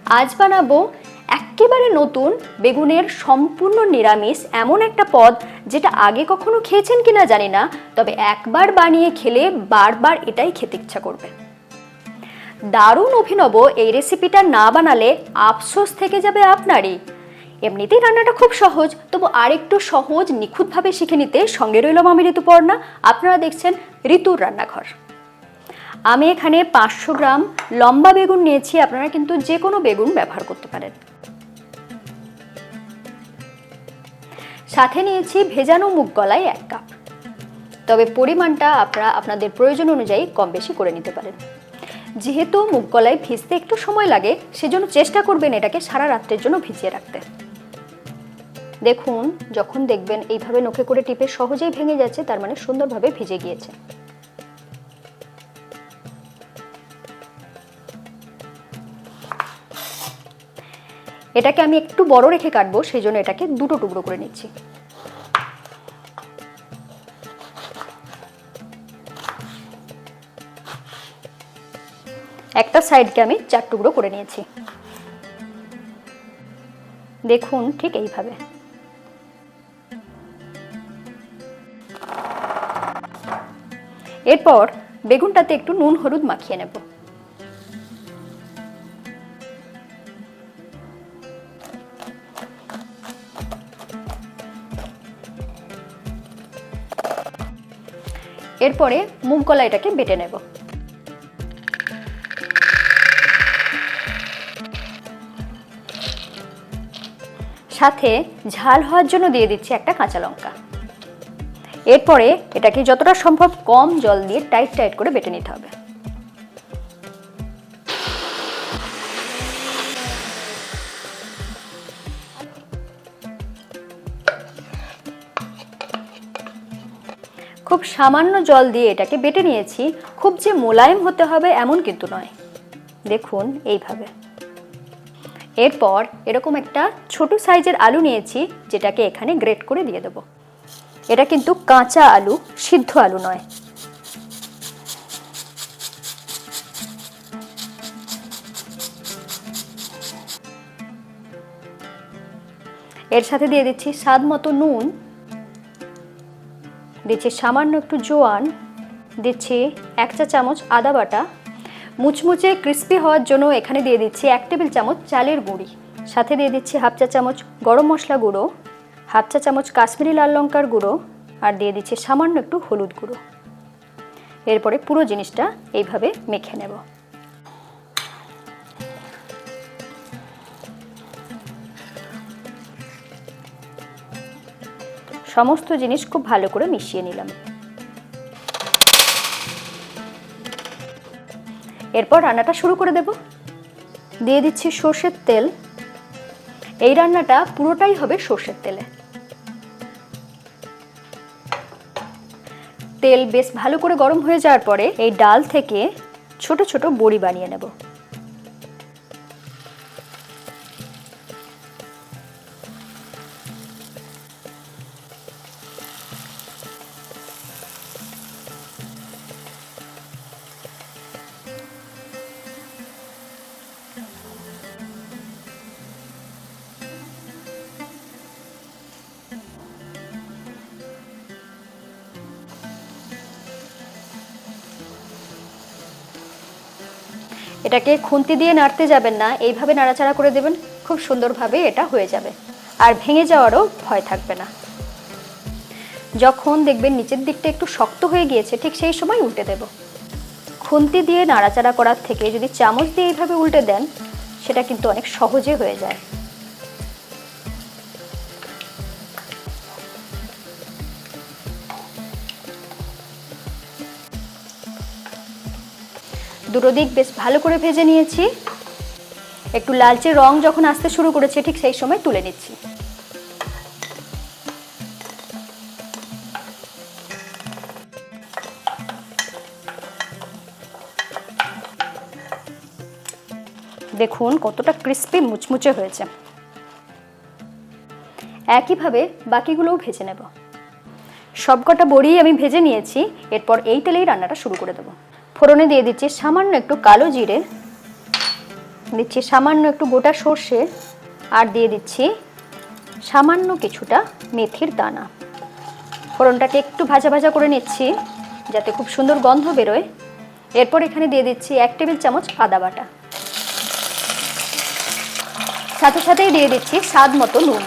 আজ বানাবো একেবারে নতুন বেগুনের সম্পূর্ণ নিরামিষ এমন একটা পদ যেটা আগে কখনো খেয়েছেন কিনা জানি না, তবে একবার বানিয়ে খেলে বারবার এটাই খেতে ইচ্ছা করবে। দারুণ অভিনব এই রেসিপিটা না বানালে আফসোস থেকে যাবে আপনারই। এমনিতেই রান্নাটা খুব সহজ, তবু আরেকটু সহজ নিখুঁতভাবে শিখে নিতে সঙ্গে রইলাম আমি ঋতুপর্ণা। আপনারা দেখছেন ঋতুর রান্নাঘর। আমি এখানে 500 গ্রাম লম্বা বেগুন নিয়েছি, আপনারা কিন্তু যে কোনো বেগুন ব্যবহার করতে পারেন। সাথে নিয়েছি ভেজানো মুগ কলাই 1 কাপ, তবে পরিমাণটা আপনারা আপনাদের প্রয়োজন অনুযায়ী কম বেশি করে নিতে পারেন। যেহেতু মুগ কলাই ভিজতে একটু সময় লাগে, সেজন্য চেষ্টা করবেন এটাকে সারা রাত্রের জন্য ভিজিয়ে রাখতে। দেখুন, যখন দেখবেন এইভাবে নখে করে টিপে সহজেই ভেঙে যাচ্ছে, তার মানে সুন্দরভাবে ভিজে গিয়েছে। এটাকে আমি একটু বড় রেখে কাটবো, সেই জন্য এটাকে দুটো টুকরো করে নিচ্ছি। একটা সাইডকে আমি 4 টুকরো করে নিয়েছি। দেখুন, ঠিক এইভাবে। এরপর বেগুনটাতে একটু নুন হলুদ মাখিয়ে নেব। এরপরে মুগ কলাইটাকে বেটে নেব। সাথে ঝাল হওয়ার জন্য দিয়ে দিচ্ছি একটা কাঁচা লঙ্কা। এরপরে এটাকে যতটা সম্ভব কম জল দিয়ে টাইট টাইট করে বেটে নিতে হবে। খুব সামান্য জল দিয়ে এটাকে বেটে নিয়েছি। খুব যে মোলায়েম হতে হবে এমন কিন্তু নয়। দেখুন এইভাবে। এরপর এরকম একটা ছোট সাইজের আলু নিয়েছি, যেটাকে এখানে গ্রেট করে দিয়ে দেব। এটা কিন্তু কাঁচা আলু, সিদ্ধ আলু নয়। এর সাথে দিয়ে দিচ্ছি স্বাদ মতো নুন, দিচ্ছি সামান্য একটু জোয়ান, দিচ্ছি 1 চা চামচ আদা বাটা। মুচমুচে ক্রিস্পি হওয়ার জন্য এখানে দিয়ে দিচ্ছি 1 টেবিল চামচ চালের গুঁড়ি। সাথে দিয়ে দিচ্ছি 1/2 চা চামচ গরম মশলা গুঁড়ো, 1/2 চা চামচ কাশ্মীরি লাল লঙ্কার গুঁড়ো, আর দিয়ে দিচ্ছি সামান্য একটু হলুদ গুঁড়ো। এরপরে পুরো জিনিসটা এইভাবে মেখে নেব। সমস্ত জিনিস খুব ভালো করে মিশিয়ে নিলাম। এরপর রান্নাটা শুরু করে দেব। দিয়ে দিচ্ছি সর্ষের তেল। এই রান্নাটা পুরোটাই হবে সর্ষের তেলে। তেল বেশ ভালো করে গরম হয়ে যাওয়ার পরে এই ডাল থেকে ছোট ছোট বড়ি বানিয়ে নেব। এটাকে খুন্তি দিয়ে নাড়তে যাবেন না, এইভাবে নাড়াচাড়া করে দেবেন। খুব সুন্দরভাবে এটা হয়ে যাবে, আর ভেঙে যাওয়ারও ভয় থাকবে না। যখন দেখবেন নিচের দিকটা একটু শক্ত হয়ে গিয়েছে, ঠিক সেই সময় উল্টে দেব। খুন্তি দিয়ে নাড়াচাড়া করার থেকে যদি চামচ দিয়ে এইভাবে উল্টে দেন, সেটা কিন্তু অনেক সহজে হয়ে যায়। দুটো দিক বেশ ভালো করে ভেজে নিয়েছি। একটু লালচে রং যখন আসতে শুরু করেছে, ঠিক সেই সময় তুলে নিচ্ছি। দেখুন কতটা ক্রিস্পি মুচমুচে হয়েছে। একইভাবে বাকিগুলোও ভেজে নেব। সবকটা বড়ি আমি ভেজে নিয়েছি। এরপর এই তেলেই রান্নাটা শুরু করে দেব। ফোড়নে দিয়ে দিচ্ছি সামান্য একটু কালো জিরে, দিচ্ছি সামান্য একটু গোটা সর্ষে, আর দিয়ে দিচ্ছি সামান্য কিছুটা মেথির দানা। ফোড়নটাকে একটু ভাজা ভাজা করে নিচ্ছি যাতে খুব সুন্দর গন্ধ বেরোয়। এরপর এখানে দিয়ে দিচ্ছি 1 টেবিল চামচ আদা বাটা, সাথে সাথেই দিয়ে দিচ্ছি স্বাদ মতো নুন।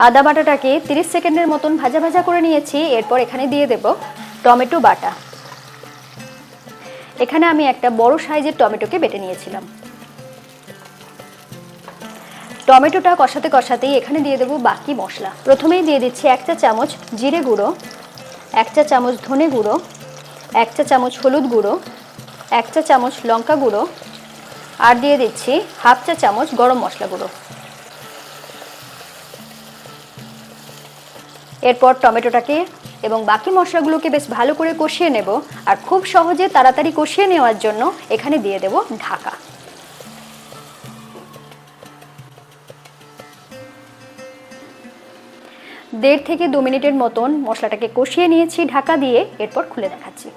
আদা বাটাটাকে 30 সেকেন্ডের মতন ভাজা ভাজা করে নিয়েছি। এরপর এখানে দিয়ে দেব টমেটো বাটা। এখানে আমি একটা বড় সাইজের টমেটোকে বেটে নিয়েছিলাম। টমেটোটা কষাতে কষাতেই এখানে দিয়ে দেব বাকি মশলা। প্রথমেই দিয়ে দিচ্ছি 1 চা চামচ জিরে গুঁড়ো, 1 চা চামচ ধনে গুঁড়ো, 1 চা চামচ হলুদ গুঁড়ো, 1 চা চামচ লঙ্কা গুঁড়ো, আর দিয়ে দিচ্ছি 1/2 চা চামচ গরম মশলা গুঁড়ো। এরপর টমেটোটাকে এবং বাকি মশলাগুলোকে বেশ ভালো করে কষিয়ে নেব। আর খুব সহজে তাড়াতাড়ি কষিয়ে নেওয়ার জন্য এখানে দিয়ে দেব ঢাকা। 1.5 থেকে 2 মিনিটের মতন মশলাটাকে কষিয়ে নিয়েছি ঢাকা দিয়ে। এরপর খুলে দেখাচ্ছি।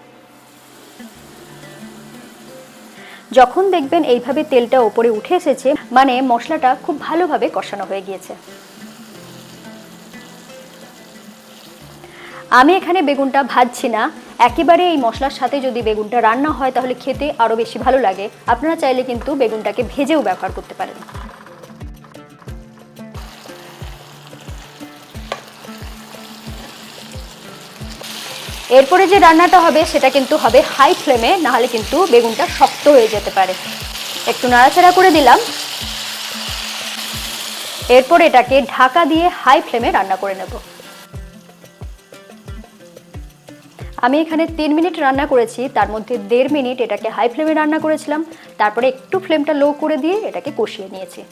যখন দেখবেন এইভাবে তেলটা উপরে উঠে এসেছে, মানে মশলাটা খুব ভালোভাবে কষানো হয়ে গিয়েছে। আমি এখানে বেগুনটা ভাজছি না, একেবারে এই মশলার সাথে যদি বেগুনটা রান্না হয় তাহলে খেতে আরও বেশি ভালো লাগে। আপনারা চাইলে কিন্তু বেগুনটাকে ভেজেও ব্যবহার করতে পারেন। এরপরে যে রান্নাটা হবে সেটা কিন্তু হবে হাই ফ্লেমে, নাহলে কিন্তু বেগুনটা শক্ত হয়ে যেতে পারে। একটু নাড়াচাড়া করে দিলাম। এরপর এটাকে ঢাকা দিয়ে হাই ফ্লেমে রান্না করে নেব। আমি এখানে 3 মিনিট রান্না করেছি, তার মধ্যে 1.5 মিনিট এটাকে হাই ফ্লেমে রান্না করেছিলাম। তারপরে একটু ফ্লেমটা লো করে দিয়ে এটাকে কষিয়ে নিয়েছি।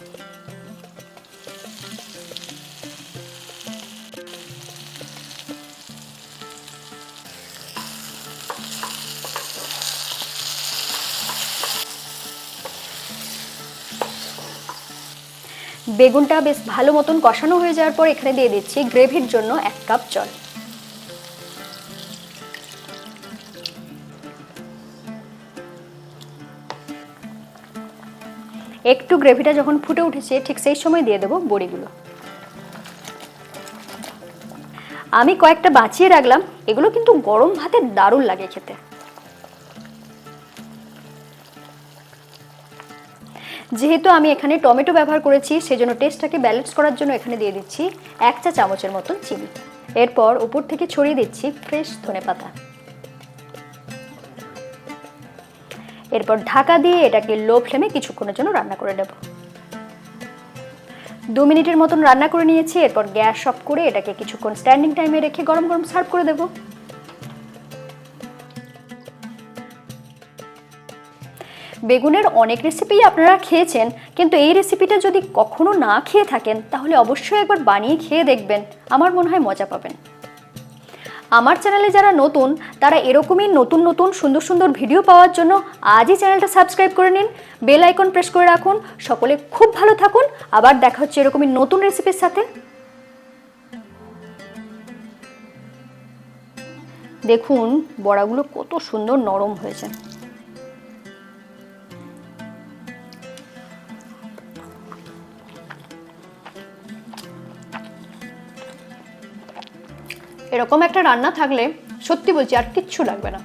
বেগুনটা বেশ ভালো মতন কষানো হয়ে যাওয়ার পর এখানে দিয়ে দিচ্ছি গ্রেভির জন্য 1 কাপ জল। একটু গ্রেভিটা যখন ফুটে উঠেছে ঠিক সেই সময় দিয়ে দেব বড়িগুলো। আমি কয়েকটা বাঁচিয়ে রাখলাম, এগুলো কিন্তু গরম ভাতে দারুণ লাগে খেতে। যেহেতু আমি এখানে টমেটো ব্যবহার করেছি, সেজন্য টেস্টটাকে ব্যালেন্স করার জন্য এখানে দিয়ে দিচ্ছি 1 চা চামচের মতন চিনি। এরপর উপর থেকে ছড়িয়ে দিচ্ছি ফ্রেশ ধনেপাতা। এরপর ঢাকা দিয়ে এটাকে লো ফ্লেমে কিছুক্ষণের জন্য রান্না করে নেব। 2 মিনিটের মতন রান্না করে নিয়েছি। এরপর গ্যাস অফ করে এটাকে কিছুক্ষণ স্ট্যান্ডিং টাইমে রেখে গরম গরম সার্ভ করে দেব। বেগুনের অনেক রেসিপি আপনারা খেয়েছেন, কিন্তু এই রেসিপিটা যদি কখনো না খেয়ে থাকেন তাহলে অবশ্যই একবার বানিয়ে খেয়ে দেখবেন, আমার মনে হয় মজা পাবেন। আমার চ্যানেলে যারা নতুন তারা এরকমই নতুন নতুন সুন্দর সুন্দর ভিডিও পাওয়ার জন্য আজই চ্যানেলটা সাবস্ক্রাইব করে নিন, বেল আইকন প্রেস করে রাখুন। সকলে খুব ভালো থাকুন, আবার দেখা হচ্ছে এরকমই নতুন রেসিপির সাথে। দেখুন বড়াগুলো কত সুন্দর নরম হয়েছে। এরকম একটা রান্না থাকলে সত্যি বলছি আর কিচ্ছু লাগবে না।